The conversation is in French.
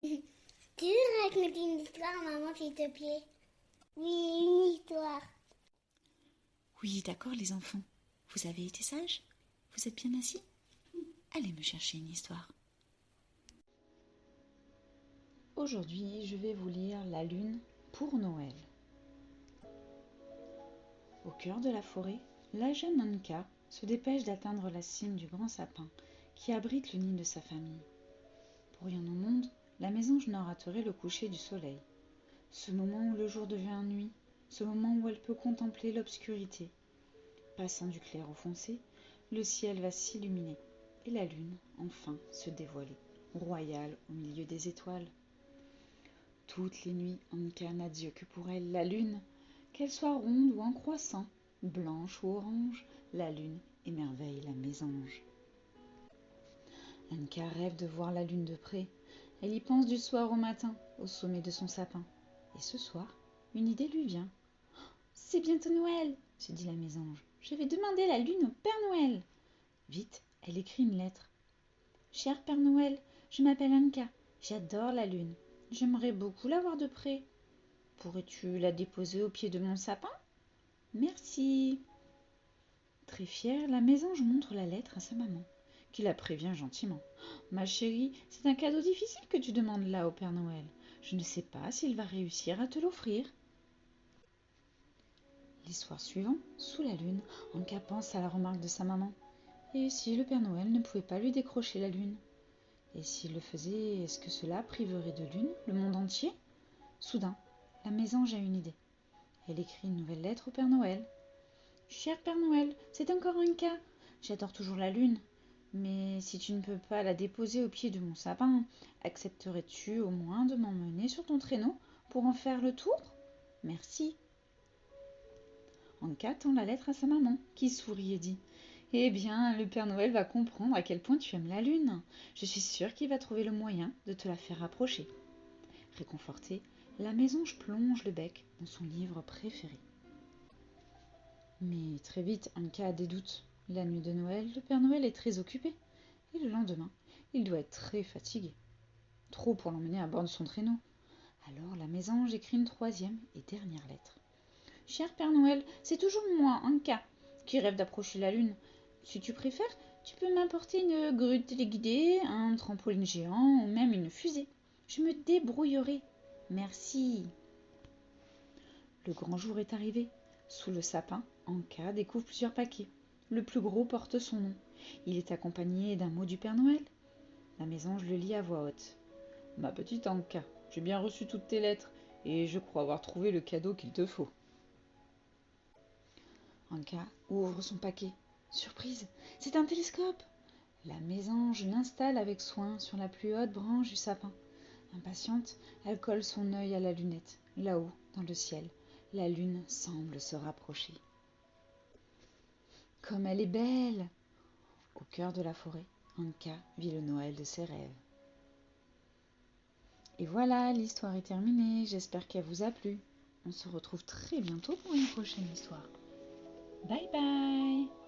Tu veux raconter une histoire, maman, s'il te plaît? Oui, une histoire. Oui, d'accord les enfants. Vous avez été sages? Vous êtes bien assis? Allez me chercher une histoire. Aujourd'hui, je vais vous lire La Lune pour Noël. Au cœur de la forêt, la jeune Anka se dépêche d'atteindre la cime du grand sapin qui abrite le nid de sa famille. Pour rien au monde, la mésange n'a raterait le coucher du soleil. Ce moment où le jour devient nuit, ce moment où elle peut contempler l'obscurité. Passant du clair au foncé, le ciel va s'illuminer et la lune, enfin, se dévoiler, royale au milieu des étoiles. Toutes les nuits, Anka n'a Dieu que pour elle, la lune. Qu'elle soit ronde ou en croissant, blanche ou orange, la lune émerveille la mésange. Anka rêve de voir la lune de près. Elle y pense du soir au matin, au sommet de son sapin. Et ce soir, une idée lui vient. C'est bientôt Noël, se dit la mésange. Je vais demander la lune au Père Noël. Vite, elle écrit une lettre. Cher Père Noël, je m'appelle Anka. J'adore la lune. J'aimerais beaucoup la voir de près. Pourrais-tu la déposer au pied de mon sapin? Merci. Très fière, la mésange montre la lettre à sa maman, qui la prévient gentiment. Ma chérie, c'est un cadeau difficile que tu demandes là au Père Noël. Je ne sais pas s'il va réussir à te l'offrir. Les soirs suivants, sous la lune, Anka pense à la remarque de sa maman. Et si le Père Noël ne pouvait pas lui décrocher la lune? Et s'il le faisait, est-ce que cela priverait de lune le monde entier? Soudain, la mésange a une idée. Elle écrit une nouvelle lettre au Père Noël. Cher Père Noël, c'est encore un cas. J'adore toujours la lune. Mais si tu ne peux pas la déposer au pied de mon sapin, accepterais-tu au moins de m'emmener sur ton traîneau pour en faire le tour? Merci. Anka tend la lettre à sa maman, qui sourit et dit Eh bien, le Père Noël va comprendre à quel point tu aimes la lune. Je suis sûre qu'il va trouver le moyen de te la faire approcher. Réconfortée, la mésange plonge le bec dans son livre préféré. Mais très vite, Anka a des doutes. La nuit de Noël, le Père Noël est très occupé. Et le lendemain, il doit être très fatigué. Trop pour l'emmener à bord de son traîneau. Alors la mésange écrit une troisième et dernière lettre. Cher Père Noël, c'est toujours moi, Anka, qui rêve d'approcher la lune. Si tu préfères, tu peux m'apporter une grue téléguidée, un trampoline géant ou même une fusée. Je me débrouillerai. Merci. Le grand jour est arrivé. Sous le sapin, Anka découvre plusieurs paquets. Le plus gros porte son nom. Il est accompagné d'un mot du Père Noël. La mésange le lit à voix haute. Ma petite Anka, j'ai bien reçu toutes tes lettres et je crois avoir trouvé le cadeau qu'il te faut. Anka ouvre son paquet. Surprise, c'est un télescope. La mésange l'installe avec soin sur la plus haute branche du sapin. Impatiente, elle colle son œil à la lunette. Là-haut, dans le ciel, la lune semble se rapprocher. Comme elle est belle! Au cœur de la forêt, Anka vit le Noël de ses rêves. Et voilà, l'histoire est terminée. J'espère qu'elle vous a plu. On se retrouve très bientôt pour une prochaine histoire. Bye bye!